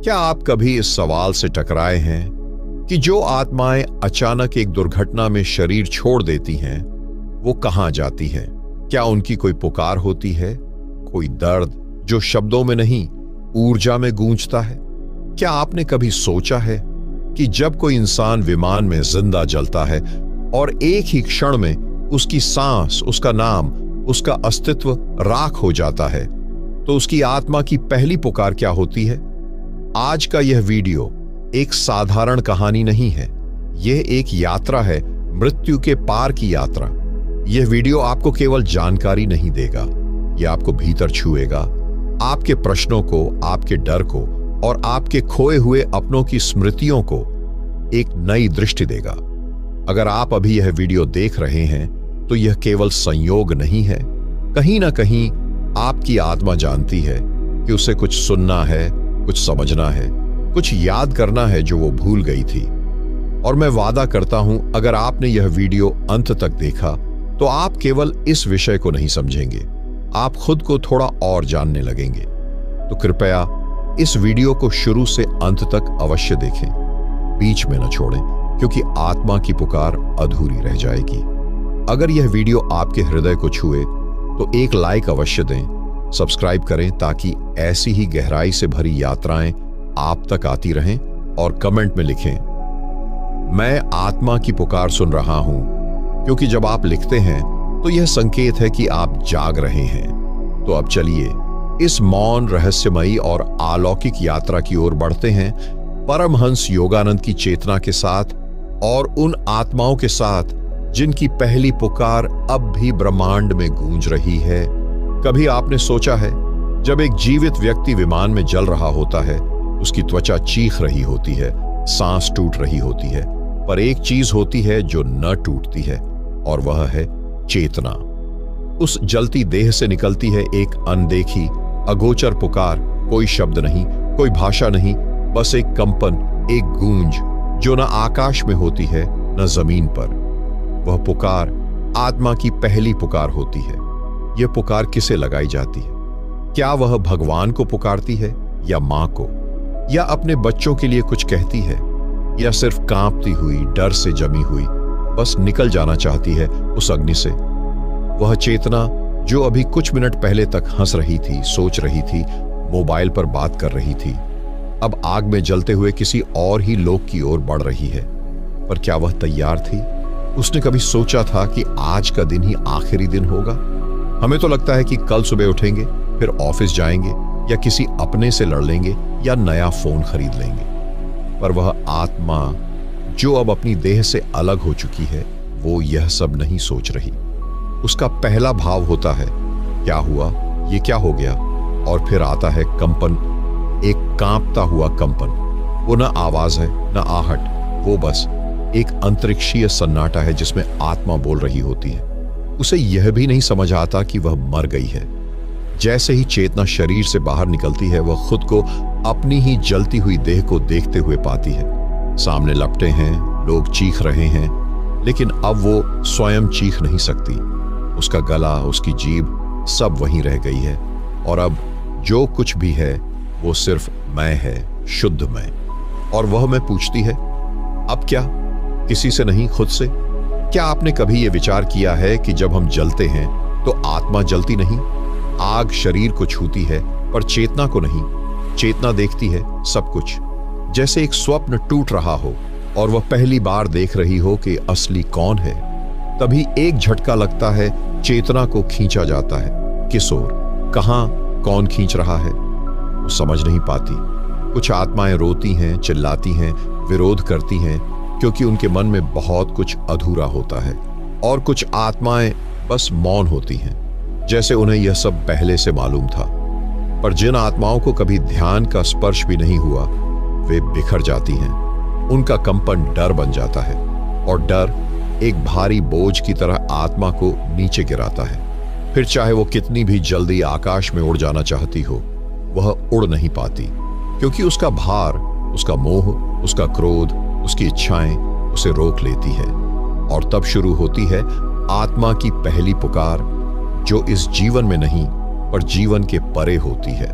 क्या आप कभी इस सवाल से टकराए हैं कि जो आत्माएं अचानक एक दुर्घटना में शरीर छोड़ देती हैं, वो कहां जाती हैं? क्या उनकी कोई पुकार होती है, कोई दर्द जो शब्दों में नहीं, ऊर्जा में गूंजता है? क्या आपने कभी सोचा है कि जब कोई इंसान विमान में जिंदा जलता है और एक ही क्षण में उसकी सांस, उसका नाम, उसका अस्तित्व राख हो जाता है, तो उसकी आत्मा की पहली पुकार क्या होती है? आज का यह वीडियो एक साधारण कहानी नहीं है। यह एक यात्रा है, मृत्यु के पार की यात्रा। यह वीडियो आपको केवल जानकारी नहीं देगा, यह आपको भीतर छुएगा, आपके प्रश्नों को, आपके डर को और आपके खोए हुए अपनों की स्मृतियों को एक नई दृष्टि देगा। अगर आप अभी यह वीडियो देख रहे हैं तो यह केवल संयोग नहीं है। कहीं ना कहीं आपकी आत्मा जानती है कि उसे कुछ सुनना है, कुछ समझना है, कुछ याद करना है जो वो भूल गई थी। और मैं वादा करता हूं, अगर आपने यह वीडियो अंत तक देखा तो आप केवल इस विषय को नहीं समझेंगे, आप खुद को थोड़ा और जानने लगेंगे। तो कृपया इस वीडियो को शुरू से अंत तक अवश्य देखें, बीच में न छोड़ें, क्योंकि आत्मा की पुकार अधूरी रह जाएगी। अगर यह वीडियो आपके हृदय को छुए तो एक लाइक अवश्य दें, सब्सक्राइब करें ताकि ऐसी ही गहराई से भरी यात्राएं आप तक आती रहें, और कमेंट में लिखें, मैं आत्मा की पुकार सुन रहा हूं। क्योंकि जब आप लिखते हैं तो यह संकेत है कि आप जाग रहे हैं। तो अब चलिए इस मौन, रहस्यमयी और अलौकिक यात्रा की ओर बढ़ते हैं, परमहंस योगानंद की चेतना के साथ और उन आत्माओं के साथ जिनकी पहली पुकार अब भी ब्रह्मांड में गूंज रही है। कभी आपने सोचा है, जब एक जीवित व्यक्ति विमान में जल रहा होता है, उसकी त्वचा चीख रही होती है, सांस टूट रही होती है, पर एक चीज होती है जो न टूटती है, और वह है चेतना। उस जलती देह से निकलती है एक अनदेखी, अगोचर पुकार। कोई शब्द नहीं, कोई भाषा नहीं, बस एक कंपन, एक गूंज जो न आकाश में होती है न जमीन पर। वह पुकार आत्मा की पहली पुकार होती है। यह पुकार किसे लगाई जाती है? क्या वह भगवान को पुकारती है, या मां को, या अपने बच्चों के लिए कुछ कहती है, या सिर्फ कांपती हुई, डर से जमी हुई, बस निकल जाना चाहती है उस अग्नि से? वह चेतना जो अभी कुछ मिनट पहले तक हंस रही थी, सोच रही थी, मोबाइल पर बात कर रही थी, अब आग में जलते हुए किसी और ही लोक की ओर बढ़ रही है। पर क्या वह तैयार थी? उसने कभी सोचा था कि आज का दिन ही आखिरी दिन होगा? हमें तो लगता है कि कल सुबह उठेंगे, फिर ऑफिस जाएंगे, या किसी अपने से लड़ लेंगे, या नया फोन खरीद लेंगे। पर वह आत्मा जो अब अपनी देह से अलग हो चुकी है, वो यह सब नहीं सोच रही। उसका पहला भाव होता है, क्या हुआ, ये क्या हो गया? और फिर आता है कंपन, एक कांपता हुआ कंपन। वो न आवाज है, न आहट, वो बस एक अंतरिक्षीय सन्नाटा है जिसमें आत्मा बोल रही होती है। उसे यह भी नहीं समझ आता कि वह मर गई है। जैसे ही चेतना शरीर से बाहर निकलती है, वह खुद को अपनी ही जलती हुई देह को देखते हुए पाती है। सामने लपटे हैं, लोग चीख रहे हैं, लेकिन अब वो स्वयं चीख नहीं सकती। उसका गला, उसकी जीभ सब वहीं रह गई है, और अब जो कुछ भी है वो सिर्फ मैं है, शुद्ध मैं। और वह मैं पूछती है, अब क्या? किसी से नहीं, खुद से। क्या आपने कभी यह विचार किया है कि जब हम जलते हैं तो आत्मा जलती नहीं? आग शरीर को छूती है पर चेतना को नहीं। चेतना देखती है सब कुछ, जैसे एक स्वप्न टूट रहा हो और वह पहली बार देख रही हो कि असली कौन है। तभी एक झटका लगता है, चेतना को खींचा जाता है। किस ओर, कहां, कौन खींच रहा है, वो समझ नहीं पाती। कुछ आत्माएं रोती हैं, चिल्लाती हैं, विरोध करती हैं, क्योंकि उनके मन में बहुत कुछ अधूरा होता है। और कुछ आत्माएं बस मौन होती हैं, जैसे उन्हें यह सब पहले से मालूम था। पर जिन आत्माओं को कभी ध्यान का स्पर्श भी नहीं हुआ, वे बिखर जाती हैं। उनका कंपन डर बन जाता है, और डर एक भारी बोझ की तरह आत्मा को नीचे गिराता है। फिर चाहे वो कितनी भी जल्दी आकाश में उड़ जाना चाहती हो, वह उड़ नहीं पाती, क्योंकि उसका भार, उसका मोह, उसका क्रोध, उसकी इच्छाएं उसे रोक लेती है। और तब शुरू होती है आत्मा की पहली पुकार, जो इस जीवन में नहीं पर जीवन के परे होती है।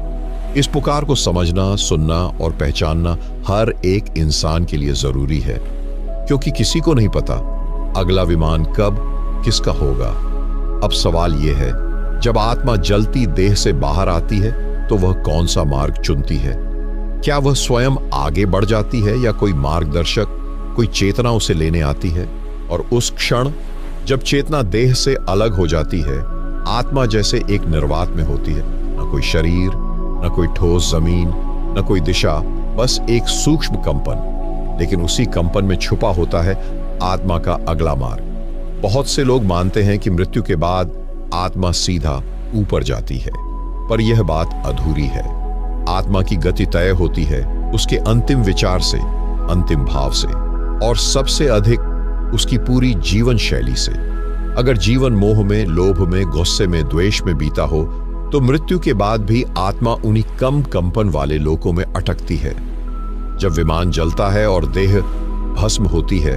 इस पुकार को समझना, सुनना और पहचानना हर एक इंसान के लिए जरूरी है, क्योंकि किसी को नहीं पता अगला विमान कब किसका होगा। अब सवाल यह है, जब आत्मा जलती देह से बाहर आती है तो वह कौन सा मार्ग चुनती है? क्या वह स्वयं आगे बढ़ जाती है या कोई मार्गदर्शक, कोई चेतना उसे लेने आती है? और उस क्षण जब चेतना देह से अलग हो जाती है, आत्मा जैसे एक निर्वात में होती है। न कोई शरीर, न कोई ठोस जमीन, न कोई दिशा, बस एक सूक्ष्म कंपन। लेकिन उसी कंपन में छुपा होता है आत्मा का अगला मार्ग। बहुत से लोग मानते हैं कि मृत्यु के बाद आत्मा सीधा ऊपर जाती है, पर यह बात अधूरी है। आत्मा की गति तय होती है उसके अंतिम विचार से, अंतिम भाव से, और सबसे अधिक उसकी पूरी जीवन शैली से। अगर जीवन मोह में, लोभ में, गुस्से में, द्वेष में बीता हो तो मृत्यु के बाद भी आत्मा उन्हीं कम कंपन वाले लोकों में अटकती है। जब विमान जलता है और देह भस्म होती है,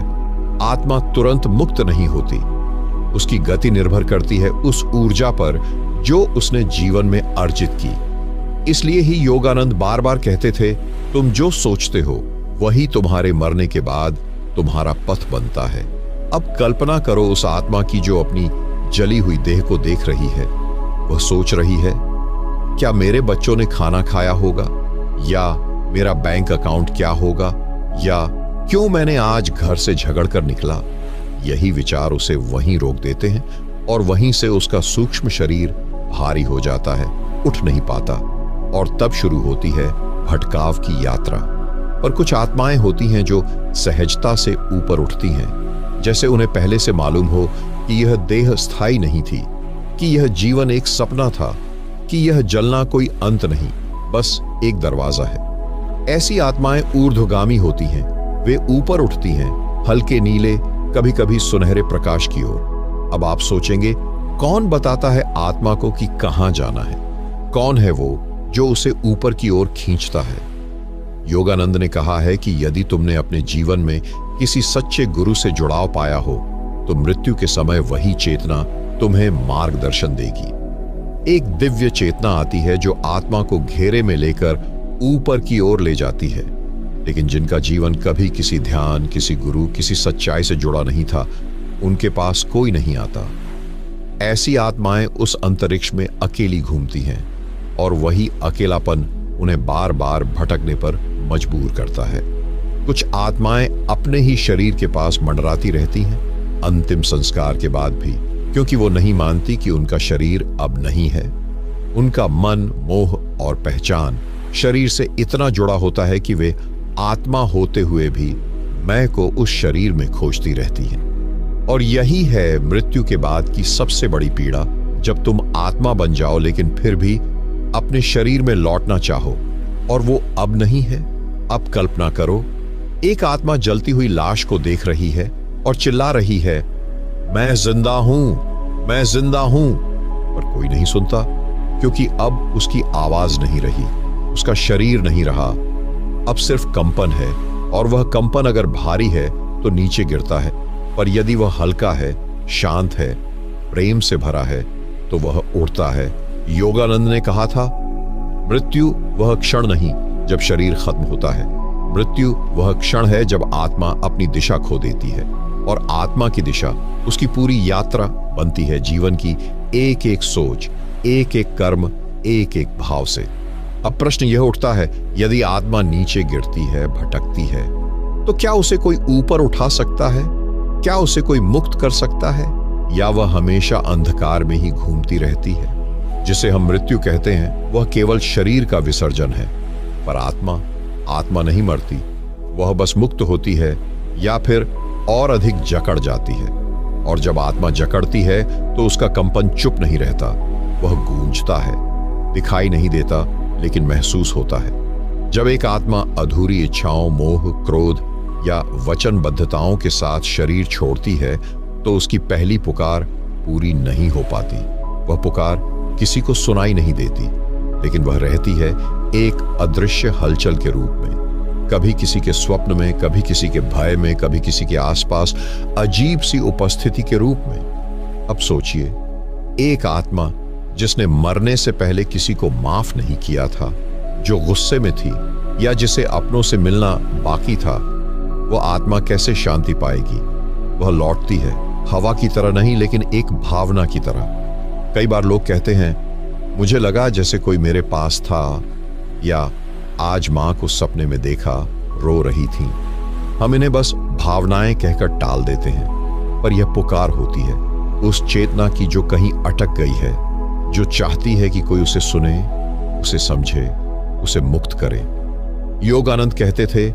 आत्मा तुरंत मुक्त नहीं होती। उसकी गति निर्भर करती है उस ऊर्जा पर जो उसने जीवन में अर्जित की। इसलिए ही योगानंद बार बार कहते थे, तुम जो सोचते हो वही तुम्हारे मरने के बाद तुम्हारा पथ बनता है। अब कल्पना करो उस आत्मा की जो अपनी जली हुई देह को देख रही है। वह सोच रही है, क्या मेरे बच्चों ने खाना खाया होगा, या मेरा बैंक अकाउंट क्या होगा, या क्यों मैंने आज घर से झगड़ कर निकला। यही विचार उसे वहीं रोक देते हैं और वहीं से उसका सूक्ष्म शरीर भारी हो जाता है, उठ नहीं पाता, और तब शुरू होती है भटकाव की यात्रा। पर कुछ आत्माएं होती हैं जो सहजता से ऊपर उठती हैं, जैसे उन्हें पहले से मालूम हो कि यह देह स्थायी नहीं थी, कि यह जीवन एक सपना था, कि यह जलना कोई अंत नहीं, बस एक दरवाजा है। ऐसी आत्माएं ऊर्ध्वगामी होती हैं। वे ऊपर उठती हैं, हल्के नीले, कभी कभी सुनहरे प्रकाश की ओर। अब आप सोचेंगे, कौन बताता है आत्मा को कि कहां जाना है? कौन है वो जो उसे ऊपर की ओर खींचता है? योगानंद ने कहा है कि यदि तुमने अपने जीवन में किसी सच्चे गुरु से जुड़ाव पाया हो तो मृत्यु के समय वही चेतना तुम्हें मार्गदर्शन देगी। एक दिव्य चेतना आती है जो आत्मा को घेरे में लेकर ऊपर की ओर ले जाती है। लेकिन जिनका जीवन कभी किसी ध्यान, किसी गुरु, किसी सच्चाई से जुड़ा नहीं था, उनके पास कोई नहीं आता। ऐसी आत्माएं उस अंतरिक्ष में अकेली घूमती हैं और वही अकेलापन उन्हें बार बार भटकने पर मजबूर करता है। कुछ आत्माएं अपने ही शरीर के पास मंडराती रहती हैं अंतिम संस्कार के बाद भी, क्योंकि वो नहीं मानती कि उनका शरीर अब नहीं है। उनका मन, मोह और पहचान शरीर से इतना जुड़ा होता है कि वे आत्मा होते हुए भी मैं को उस शरीर में खोजती रहती हैं। और यही है मृत्यु के बाद की सबसे बड़ी पीड़ा, जब तुम आत्मा बन जाओ लेकिन फिर भी अपने शरीर में लौटना चाहो और वो अब नहीं है। अब कल्पना करो, एक आत्मा जलती हुई लाश को देख रही है और चिल्ला रही है, मैं जिंदा हूं, मैं जिंदा हूं, पर कोई नहीं सुनता, क्योंकि अब उसकी आवाज नहीं रही, उसका शरीर नहीं रहा, अब सिर्फ कंपन है। और वह कंपन अगर भारी है तो नीचे गिरता है, पर यदि वह हल्का है, शांत है, प्रेम से भरा है, तो वह उड़ता है। योगानंद ने कहा था, मृत्यु वह क्षण नहीं जब शरीर खत्म होता है, मृत्यु वह क्षण है जब आत्मा अपनी दिशा खो देती है। और आत्मा की दिशा उसकी पूरी यात्रा बनती है जीवन की एक एक सोच, एक एक कर्म, एक एक भाव से। अब प्रश्न यह उठता है, यदि आत्मा नीचे गिरती है, भटकती है, तो क्या उसे कोई ऊपर उठा सकता है? क्या उसे कोई मुक्त कर सकता है? या वह हमेशा अंधकार में ही घूमती रहती है? जिसे हम मृत्यु कहते हैं वह केवल शरीर का विसर्जन है, पर आत्मा नहीं मरती, वह बस मुक्त होती है या फिर और अधिक जकड़ जाती है। और जब आत्मा जकड़ती है तो उसका कंपन चुप नहीं रहता, वह गूंजता है, दिखाई नहीं देता लेकिन महसूस होता है। जब एक आत्मा अधूरी इच्छाओं, मोह, क्रोध या वचनबद्धताओं के साथ शरीर छोड़ती है तो उसकी पहली पुकार पूरी नहीं हो पाती। वह पुकार किसी को सुनाई नहीं देती, लेकिन वह रहती है एक अदृश्य हलचल के रूप में, कभी किसी के स्वप्न में, कभी किसी के भय में, कभी किसी के आसपास अजीब सी उपस्थिति के रूप में। अब सोचिए, एक आत्मा जिसने मरने से पहले किसी को माफ नहीं किया था, जो गुस्से में थी या जिसे अपनों से मिलना बाकी था, वह आत्मा कैसे शांति पाएगी? वह लौटती है, हवा की तरह नहीं लेकिन एक भावना की तरह। कई बार लोग कहते हैं, मुझे लगा जैसे कोई मेरे पास था, या आज मां को सपने में देखा, रो रही थी। हम इन्हें बस भावनाएं कहकर टाल देते हैं, पर यह पुकार होती है उस चेतना की जो कहीं अटक गई है, जो चाहती है कि कोई उसे सुने, उसे समझे, उसे मुक्त करे। योगानंद कहते थे,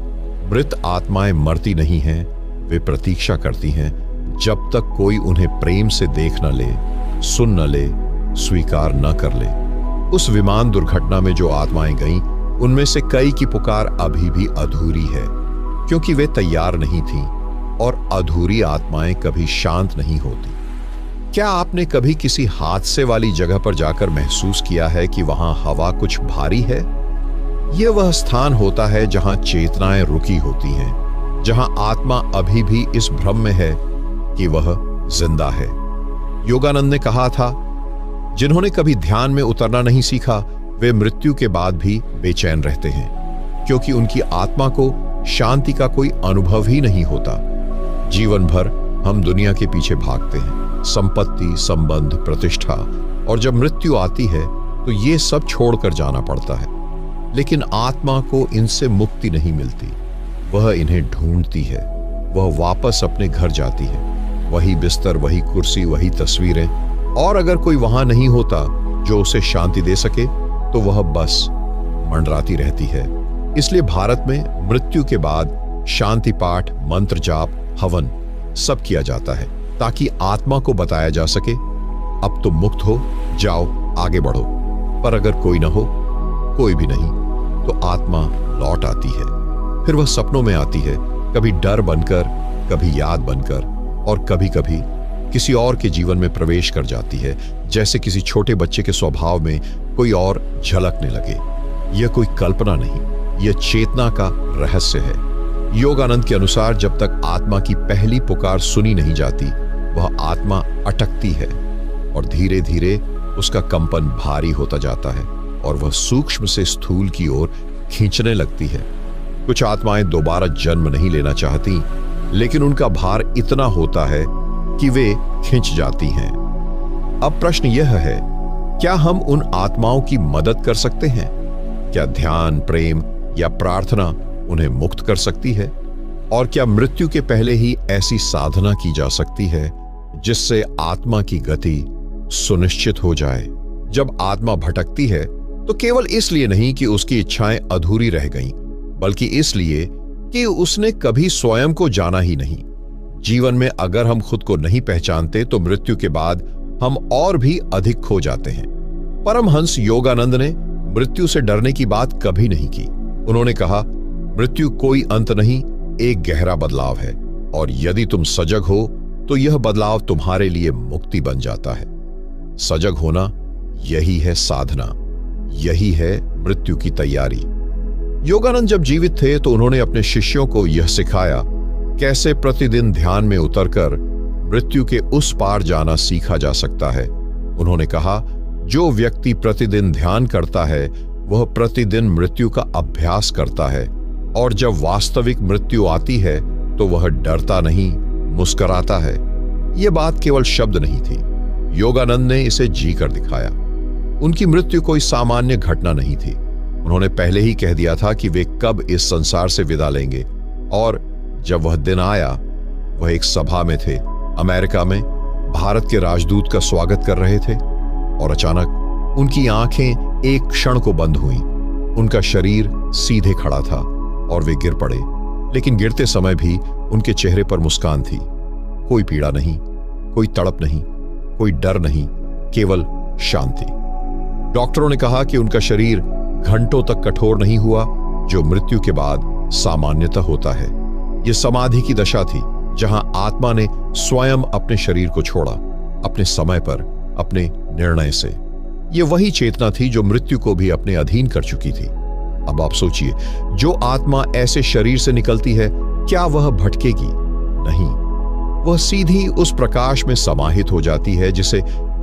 मृत आत्माएं मरती नहीं हैं, वे प्रतीक्षा करती हैं जब तक कोई उन्हें प्रेम से देख न ले, सुन न ले, स्वीकार न कर ले। उस विमान दुर्घटना में जो आत्माएं गईं, उनमें से कई की पुकार अभी भी अधूरी है, क्योंकि वे तैयार नहीं थीं, और अधूरी आत्माएं कभी शांत नहीं होती। क्या आपने कभी किसी हादसे वाली जगह पर जाकर महसूस किया है कि वहां हवा कुछ भारी है? यह वह स्थान होता है जहां चेतनाएं रुकी होती हैं, जहां आत्मा अभी भी इस भ्रम में है कि वह जिंदा है। योगानंद ने कहा था, जिन्होंने कभी ध्यान में उतरना नहीं सीखा, वे मृत्यु के बाद भी बेचैन रहते हैं, क्योंकि उनकी आत्मा को शांति का कोई अनुभव ही नहीं होता। जीवन भर हम दुनिया के पीछे भागते हैं, संपत्ति, संबंध, प्रतिष्ठा, और जब मृत्यु आती है तो ये सब छोड़कर जाना पड़ता है। लेकिन आत्मा को इनसे मुक्ति नहीं मिलती, वह इन्हें ढूंढती है। वह वापस अपने घर जाती है, वही बिस्तर, वही कुर्सी, वही तस्वीरें, और अगर कोई वहां नहीं होता जो उसे शांति दे सके, तो वह बस मंडराती रहती है। इसलिए भारत में मृत्यु के बाद शांति पाठ, मंत्र जाप, हवन सब किया जाता है, ताकि आत्मा को बताया जा सके, अब तुम मुक्त हो, जाओ आगे बढ़ो। पर अगर कोई ना हो, कोई भी नहीं, तो आत्मा लौट आती है। फिर वह सपनों में आती है, कभी डर बनकर, कभी याद बनकर, और कभी कभी किसी और के जीवन में प्रवेश कर जाती है, जैसे किसी छोटे बच्चे के स्वभाव में कोई और झलकने लगे। यह कोई कल्पना नहीं, यह चेतना का रहस्य है। योगानंद के अनुसार जब तक आत्मा की पहली पुकार सुनी नहीं जाती, वह आत्मा अटकती है, और धीरे धीरे उसका कंपन भारी होता जाता है, और वह सूक्ष्म से स्थूल की ओर खींचने लगती है। कुछ आत्माएं दोबारा जन्म नहीं लेना चाहती, लेकिन उनका भार इतना होता है कि वे खिंच जाती हैं। अब प्रश्न यह है, क्या हम उन आत्माओं की मदद कर सकते हैं? क्या ध्यान, प्रेम या प्रार्थना उन्हें मुक्त कर सकती है? और क्या मृत्यु के पहले ही ऐसी साधना की जा सकती है जिससे आत्मा की गति सुनिश्चित हो जाए? जब आत्मा भटकती है तो केवल इसलिए नहीं कि उसकी इच्छाएं अधूरी रह गईं, बल्कि इसलिए कि उसने कभी स्वयं को जाना ही नहीं। जीवन में अगर हम खुद को नहीं पहचानते तो मृत्यु के बाद हम और भी अधिक खो जाते हैं। परमहंस योगानंद ने मृत्यु से डरने की बात कभी नहीं की। उन्होंने कहा, मृत्यु कोई अंत नहीं, एक गहरा बदलाव है, और यदि तुम सजग हो तो यह बदलाव तुम्हारे लिए मुक्ति बन जाता है। सजग होना यही है साधना, यही है मृत्यु की तैयारी। योगानंद जब जीवित थे तो उन्होंने अपने शिष्यों को यह सिखाया कैसे प्रतिदिन ध्यान में उतरकर मृत्यु के उस पार जाना सीखा जा सकता है। उन्होंने कहा, जो व्यक्ति प्रतिदिन ध्यान करता है वह प्रतिदिन मृत्यु का अभ्यास करता है, और जब वास्तविक मृत्यु आती है तो वह डरता नहीं, मुस्कुराता है। यह बात केवल शब्द नहीं थी, योगानंद ने इसे जी कर दिखाया। उनकी मृत्यु कोई सामान्य घटना नहीं थी। उन्होंने पहले ही कह दिया था कि वे कब इस संसार से विदा लेंगे, और जब वह दिन आया, वह एक सभा में थे, अमेरिका में, भारत के राजदूत का स्वागत कर रहे थे, और अचानक उनकी आंखें एक क्षण को बंद हुईं। उनका शरीर सीधे खड़ा था और वे गिर पड़े, लेकिन गिरते समय भी उनके चेहरे पर मुस्कान थी। कोई पीड़ा नहीं, कोई तड़प नहीं, कोई डर नहीं, केवल शांति। डॉक्टरों ने कहा कि उनका शरीर घंटों तक कठोर नहीं हुआ, जो मृत्यु के बाद सामान्यतः होता है। यह समाधि की दशा थी, जहां आत्मा ने स्वयं अपने शरीर को छोड़ा, अपने समय पर, अपने निर्णय से। यह वही चेतना थी जो मृत्यु को भी अपने अधीन कर चुकी थी। अब आप सोचिए, जो आत्मा ऐसे शरीर से निकलती है, क्या वह भटकेगी? नहीं, वह सीधी उस प्रकाश में समाहित हो जाती है जिसे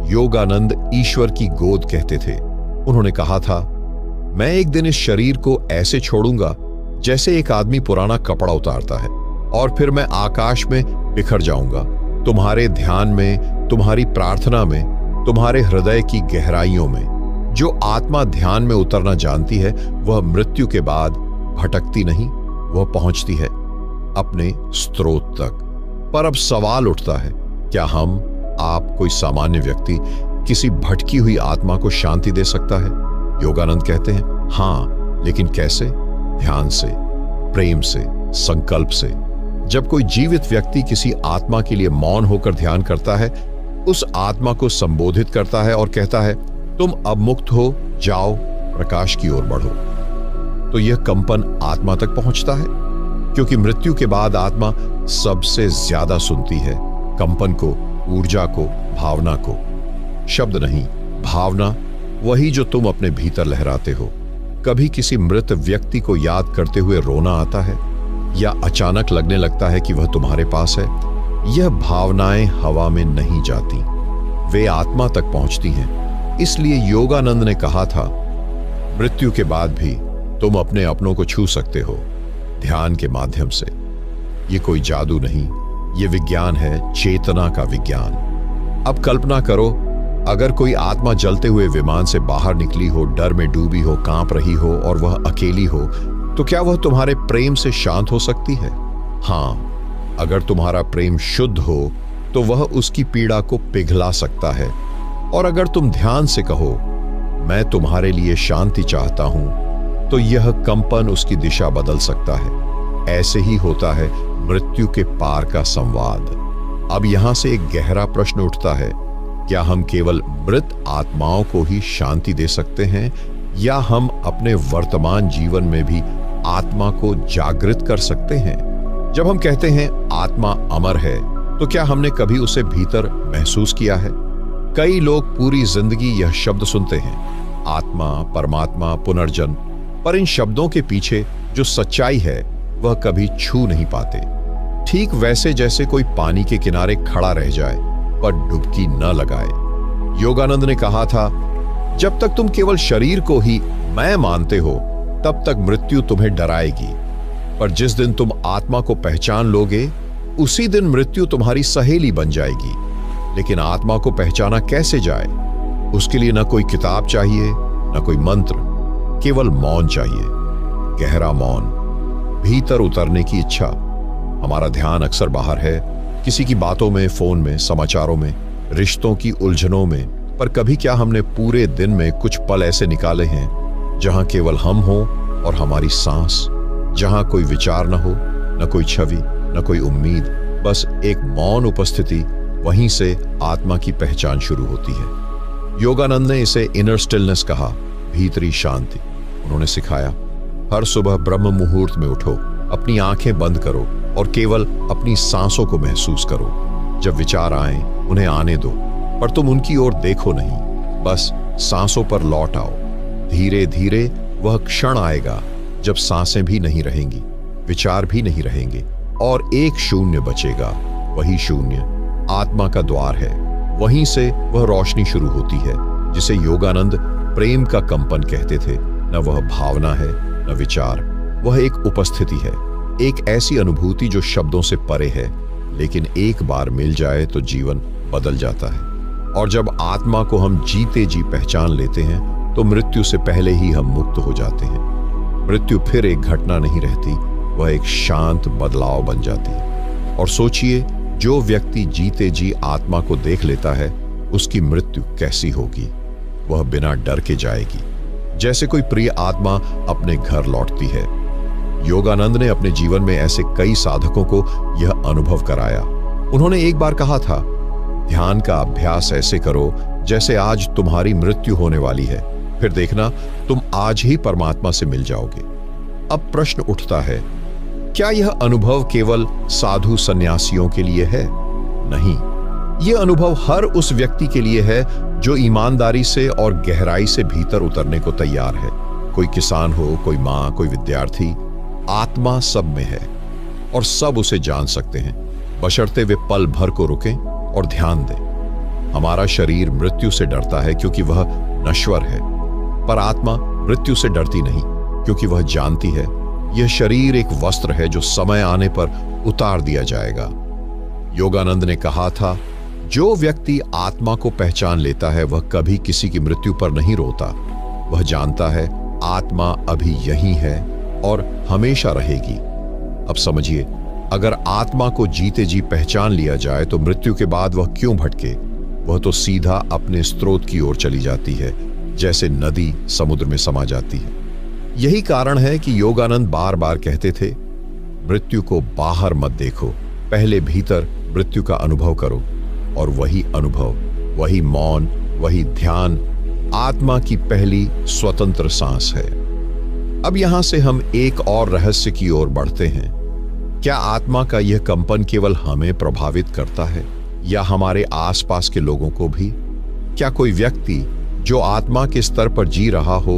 योगानंद ईश्वर की गोद कहते थे। उन्होंने कहा था, मैं एक दिन इस शरीर को ऐसे छोड़ूंगा जैसे एक आदमी पुराना कपड़ा उतारता है, और फिर मैं आकाश में बिखर जाऊंगा, तुम्हारे ध्यान में, तुम्हारी प्रार्थना में, तुम्हारे हृदय की गहराइयों में। जो आत्मा ध्यान में उतरना जानती है वह मृत्यु के बाद भटकती नहीं, वह पहुंचती है अपने स्रोत तक। पर अब सवाल उठता है, क्या हम, आप, कोई सामान्य व्यक्ति किसी भटकी हुई आत्मा को शांति दे सकता है? योगानंद कहते हैं, हां, लेकिन कैसे? ध्यान से, प्रेम से, संकल्प से। जब कोई जीवित व्यक्ति किसी आत्मा के लिए मौन होकर ध्यान करता है, उस आत्मा को संबोधित करता है और कहता है, तुम अब मुक्त हो, जाओ, प्रकाश की ओर बढ़ो, तो यह कंपन आत्मा तक पहुंचता है। क्योंकि मृत्यु के बाद आत्मा सबसे ज्यादा सुनती है कंपन को, ऊर्जा को, भावना को। शब्द नहीं, भावना, वही जो तुम अपने भीतर लहराते हो। कभी किसी मृत व्यक्ति को याद करते हुए रोना आता है, या अचानक लगने लगता है कि वह तुम्हारे पास है। यह भावनाएं हवा में नहीं जाती, वे आत्मा तक पहुंचती हैं। इसलिए योगानंद ने कहा था, मृत्यु के बाद भी तुम अपने अपनों को छू सकते हो ध्यान के माध्यम से। यह कोई जादू नहीं, यह विज्ञान है, चेतना का विज्ञान। अब कल्पना करो, अगर कोई आत्मा जलते हुए विमान से बाहर निकली हो, डर में डूबी हो, कांप रही हो और वह अकेली हो, तो क्या वह तुम्हारे प्रेम से शांत हो सकती है? हां, अगर तुम्हारा प्रेम शुद्ध हो तो वह उसकी पीड़ा को पिघला सकता है। और अगर तुम ध्यान से कहो, मैं तुम्हारे लिए शांति चाहता हूं, तो यह कंपन उसकी दिशा बदल सकता है। ऐसे ही होता है मृत्यु के पार का संवाद। अब यहां से एक गहरा प्रश्न उठता है, क्या हम केवल मृत आत्माओं को ही शांति दे सकते हैं, या हम अपने वर्तमान जीवन में भी आत्मा को जागृत कर सकते हैं? जब हम कहते हैं आत्मा अमर है, तो क्या हमने कभी उसे भीतर महसूस किया है? कई लोग पूरी जिंदगी यह शब्द सुनते हैं, आत्मा, परमात्मा, पुनर्जन्म, पर इन शब्दों के पीछे जो सच्चाई है वह कभी छू नहीं पाते। ठीक वैसे जैसे कोई पानी के किनारे खड़ा रह जाए पर डुबकी न लगाए। योगानंद ने कहा था, जब तक तुम केवल शरीर को ही मैं मानते हो, तब तक मृत्यु तुम्हें डराएगी, पर जिस दिन तुम आत्मा को पहचान लोगे, उसी दिन मृत्यु तुम्हारी सहेली बन जाएगी। लेकिन आत्मा को पहचाना कैसे जाए? उसके लिए न कोई किताब चाहिए, न कोई मंत्र, केवल मौन चाहिए, गहरा मौन, भीतर उतरने की इच्छा। हमारा ध्यान अक्सर बाहर है, किसी की बातों में, फोन में, समाचारों में, रिश्तों की उलझनों में। पर कभी क्या हमने पूरे दिन में कुछ पल ऐसे निकाले हैं जहां केवल हम हों और हमारी सांस, जहां कोई विचार न हो, न कोई छवि, न कोई उम्मीद, बस एक मौन उपस्थिति। वहीं से आत्मा की पहचान शुरू होती है। योगानंद ने इसे इनर स्टिलनेस कहा, भीतरी शांति। उन्होंने सिखाया, हर सुबह ब्रह्म मुहूर्त में उठो, अपनी आंखें बंद करो और केवल अपनी सांसों को महसूस करो। जब विचार आए उन्हें आने दो, पर तुम उनकी ओर देखो नहीं, बस सांसों पर लौट आओ। धीरे धीरे वह क्षण आएगा जब सांसें भी नहीं रहेंगी, विचार भी नहीं रहेंगे, और एक शून्य बचेगा। वही शून्य आत्मा का द्वार है। वहीं से वह रोशनी शुरू होती है, जिसे योगानंद प्रेम का कंपन कहते थे। न वह भावना है, न विचार, वह एक उपस्थिति है, एक ऐसी अनुभूति जो शब्दों से परे है, लेकिन एक बार मिल जाए तो जीवन बदल जाता है। और जब आत्मा को हम जीते जी पहचान लेते हैं, तो मृत्यु से पहले ही हम मुक्त हो जाते हैं। मृत्यु फिर एक घटना नहीं रहती, वह एक शांत बदलाव बन जाती है। और सोचिए, जो व्यक्ति जीते जी आत्मा को देख लेता है, उसकी मृत्यु कैसी होगी? वह बिना डर के जाएगी, जैसे कोई प्रिय आत्मा अपने घर लौटती है। योगानंद ने अपने जीवन में ऐसे कई साधकों को यह अनुभव कराया। उन्होंने एक बार कहा था, ध्यान का अभ्यास ऐसे करो जैसे आज तुम्हारी मृत्यु होने वाली है, फिर देखना तुम आज ही परमात्मा से मिल जाओगे। अब प्रश्न उठता है, क्या यह अनुभव केवल साधु सन्यासियों के लिए है? नहीं, यह अनुभव हर उस व्यक्ति के लिए है जो ईमानदारी से और गहराई से भीतर उतरने को तैयार है। कोई किसान हो, कोई मां, कोई विद्यार्थी, आत्मा सब में है और सब उसे जान सकते हैं, बशर्ते वे पल भर को रुकें और ध्यान दें। हमारा शरीर मृत्यु से डरता है क्योंकि वह नश्वर है, पर आत्मा मृत्यु से डरती नहीं, क्योंकि वह जानती है यह शरीर एक वस्त्र है जो समय आने पर उतार दिया जाएगा। योगानंद ने कहा था, जो व्यक्ति आत्मा को पहचान लेता है वह कभी किसी की मृत्यु पर नहीं रोता। वह जानता है आत्मा अभी यही है और हमेशा रहेगी। अब समझिए, अगर आत्मा को जीते जी पहचान लिया जाए तो मृत्यु के बाद वह क्यों भटके। वह तो सीधा अपने स्रोत की ओर चली जाती है, जैसे नदी समुद्र में समा जाती है। यही कारण है कि योगानंद बार बार कहते थे, मृत्यु को बाहर मत देखो, पहले भीतर मृत्यु का अनुभव करो। और वही अनुभव, वही मौन, वही ध्यान आत्मा की पहली स्वतंत्र सांस है। अब यहां से हम एक और रहस्य की ओर बढ़ते हैं। क्या आत्मा का यह कंपन केवल हमें प्रभावित करता है या हमारे आसपास के लोगों को भी? क्या कोई व्यक्ति जो आत्मा के स्तर पर जी रहा हो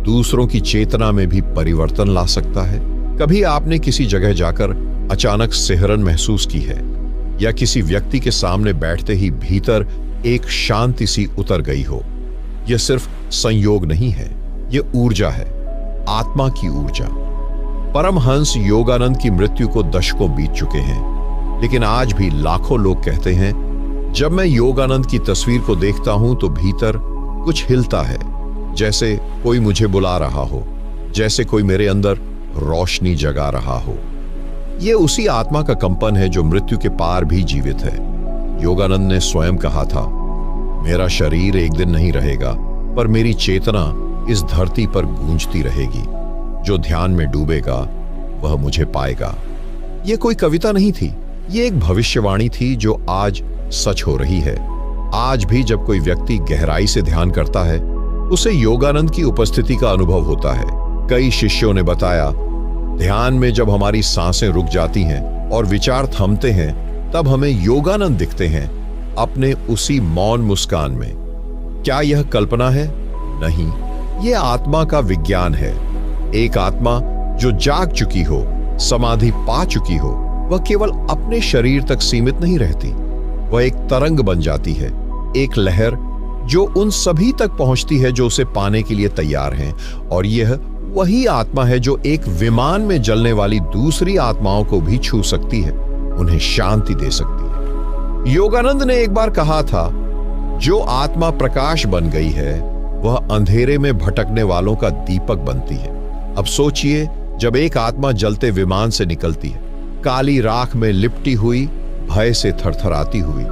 दूसरों की चेतना में भी परिवर्तन ला सकता है? कभी आपने किसी जगह जाकर अचानक सिहरन महसूस की है, या किसी व्यक्ति के सामने बैठते ही भीतर एक शांति सी उतर गई हो? यह सिर्फ संयोग नहीं है, यह ऊर्जा है, आत्मा की ऊर्जा। परमहंस योगानंद की मृत्यु को दशकों बीत चुके हैं, लेकिन आज भी लाखों लोग कहते हैं, जब मैं योगानंद की तस्वीर को देखता हूं तो भीतर कुछ हिलता है, जैसे कोई मुझे बुला रहा हो, जैसे कोई मेरे अंदर रोशनी जगा रहा हो। यह उसी आत्मा का कंपन है जो मृत्यु के पार भी जीवित है। योगानंद ने स्वयं कहा था, मेरा शरीर एक दिन नहीं रहेगा, पर मेरी चेतना इस धरती पर गूंजती रहेगी। जो ध्यान में डूबेगा वह मुझे पाएगा। यह कोई कविता नहीं थी, यह एक भविष्यवाणी थी जो आज सच हो रही है। आज भी जब कोई व्यक्ति गहराई से ध्यान करता है, उसे योगानंद की उपस्थिति का अनुभव होता है। कई शिष्यों ने बताया, ध्यान में जब हमारी सांसें रुक जाती हैं और विचार थमते हैं, तब हमें योगानंद दिखते हैं, अपने उसी मौन मुस्कान में। क्या यह कल्पना है? नहीं, यह आत्मा का विज्ञान है। एक आत्मा जो जाग चुकी हो, समाधि पा चुकी हो, वह केवल अपने शरीर तक सीमित नहीं रहती। वह एक तरंग बन जाती है, एक लहर जो उन सभी तक पहुंचती है जो उसे पाने के लिए तैयार हैं। और यह वही आत्मा है जो एक विमान में जलने वाली दूसरी आत्माओं को भी छू सकती है, उन्हें शांति दे सकती है। योगानंद ने एक बार कहा था, जो आत्मा प्रकाश बन गई है वह अंधेरे में भटकने वालों का दीपक बनती है। अब सोचिए, जब एक आत्मा जलते विमान से निकलती है, काली राख में लिपटी हुई, भय से थरथराती हुई,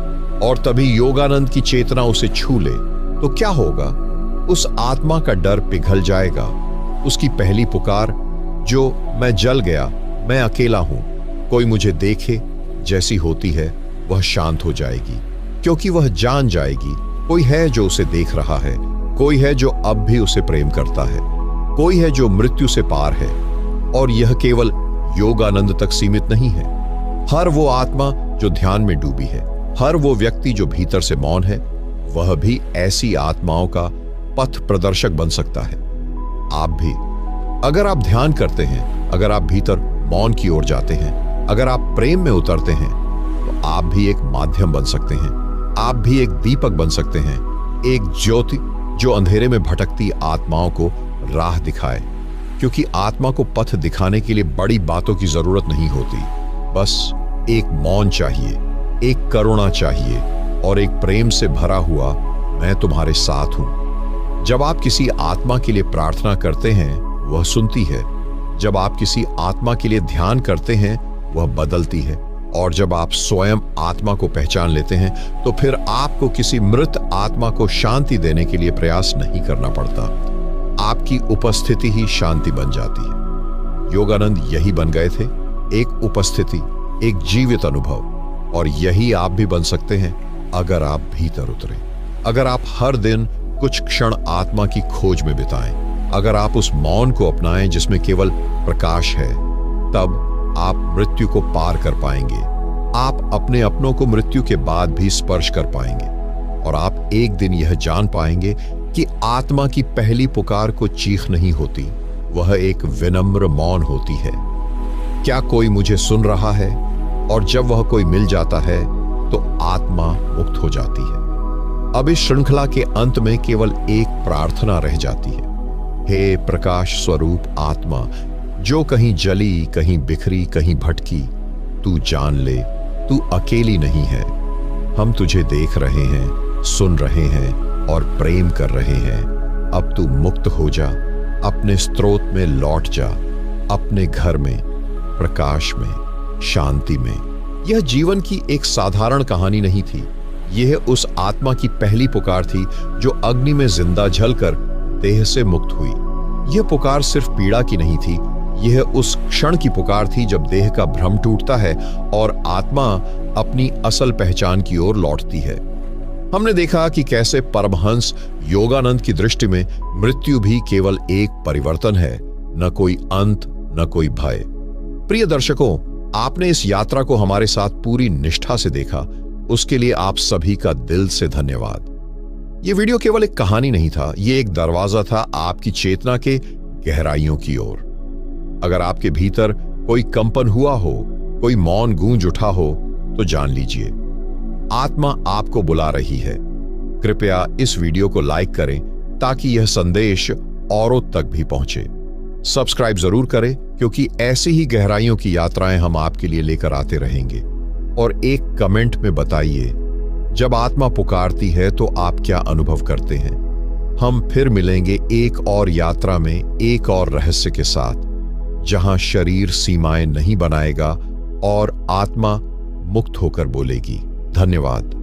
और तभी योगानंद की चेतना उसे छू ले, तो क्या होगा? उस आत्मा का डर पिघल जाएगा। उसकी पहली पुकार, जो मैं जल गया, मैं अकेला हूं, कोई मुझे देखे, जैसी होती है, वह शांत हो जाएगी। क्योंकि वह जान जाएगी कोई है जो उसे देख रहा है, कोई है जो अब भी उसे प्रेम करता है, कोई है जो मृत्यु से पार है। और यह केवल योगानंद तक सीमित नहीं है। हर वो आत्मा जो ध्यान में डूबी है, हर वो व्यक्ति जो भीतर से मौन है, वह भी ऐसी आत्माओं का पथ प्रदर्शक बन सकता है। आप भी, अगर आप ध्यान करते हैं, अगर आप भीतर मौन की ओर जाते हैं, अगर आप प्रेम में उतरते हैं, तो आप भी एक माध्यम बन सकते हैं। आप भी एक दीपक बन सकते हैं, एक ज्योति जो अंधेरे में भटकती आत्माओं को राह दिखाए। क्योंकि आत्मा को पथ दिखाने के लिए बड़ी बातों की जरूरत नहीं होती, बस एक मौन चाहिए, एक करुणा चाहिए और एक प्रेम से भरा हुआ मैं तुम्हारे साथ हूं। जब आप किसी आत्मा के लिए प्रार्थना करते हैं, वह सुनती है। जब आप किसी आत्मा के लिए ध्यान करते हैं, वह बदलती है। और जब आप स्वयं आत्मा को पहचान लेते हैं, तो फिर आपको किसी मृत आत्मा को शांति देने के लिए प्रयास नहीं करना पड़ता। आपकी उपस्थिति ही शांति बन जाती है। योगानंद यही बन गए थे, एक उपस्थिति, एक जीवित अनुभव। और यही आप भी बन सकते हैं अगर आप भीतर उतरें, अगर आप हर दिन कुछ क्षण आत्मा की खोज में बिताएं, अगर आप उस मौन को अपनाएं जिसमें केवल प्रकाश है, तब आप मृत्यु को पार कर पाएंगे। आप अपने अपनों को मृत्यु के बाद भी स्पर्श कर पाएंगे और आप एक दिन यह जान पाएंगे कि आत्मा की पहली पुकार को चीख नहीं होती, वह एक विनम्र मौन होती है। क्या कोई मुझे सुन रहा है? और जब वह कोई मिल जाता है तो आत्मा मुक्त हो जाती है। अब इस श्रृंखला के अंत में केवल एक प्रार्थना रह जाती है। हे प्रकाश स्वरूप आत्मा, जो कहीं जली, कहीं बिखरी, कहीं भटकी, तू जान ले, तू अकेली नहीं है। हम तुझे देख रहे हैं, सुन रहे हैं और प्रेम कर रहे हैं। अब तू मुक्त हो जा, अपने स्रोत में लौट जा, अपने घर में, प्रकाश में, शांति में। यह जीवन की एक साधारण कहानी नहीं थी। यह उस आत्मा की पहली पुकार थी जो अग्नि में जिंदा जलकर देह से मुक्त हुई। यह पुकार सिर्फ पीड़ा की नहीं थी, यह उस क्षण की पुकार थी जब देह का भ्रम टूटता है और आत्मा अपनी असल पहचान की ओर लौटती है। हमने देखा कि कैसे परमहंस योगानंद की दृष्टि में मृत्यु भी केवल एक परिवर्तन है, न कोई अंत, न कोई भय। प्रिय दर्शकों, आपने इस यात्रा को हमारे साथ पूरी निष्ठा से देखा, उसके लिए आप सभी का दिल से धन्यवाद। यह वीडियो केवल एक कहानी नहीं था, यह एक दरवाजा था आपकी चेतना के गहराइयों की ओर। अगर आपके भीतर कोई कंपन हुआ हो, कोई मौन गूंज उठा हो, तो जान लीजिए आत्मा आपको बुला रही है। कृपया इस वीडियो को लाइक करें ताकि यह संदेश औरों तक भी पहुंचे। सब्सक्राइब जरूर करें, क्योंकि ऐसी ही गहराइयों की यात्राएं हम आपके लिए लेकर आते रहेंगे। और एक कमेंट में बताइए, जब आत्मा पुकारती है तो आप क्या अनुभव करते हैं। हम फिर मिलेंगे एक और यात्रा में, एक और रहस्य के साथ, जहां शरीर सीमाएं नहीं बनाएगा और आत्मा मुक्त होकर बोलेगी। धन्यवाद।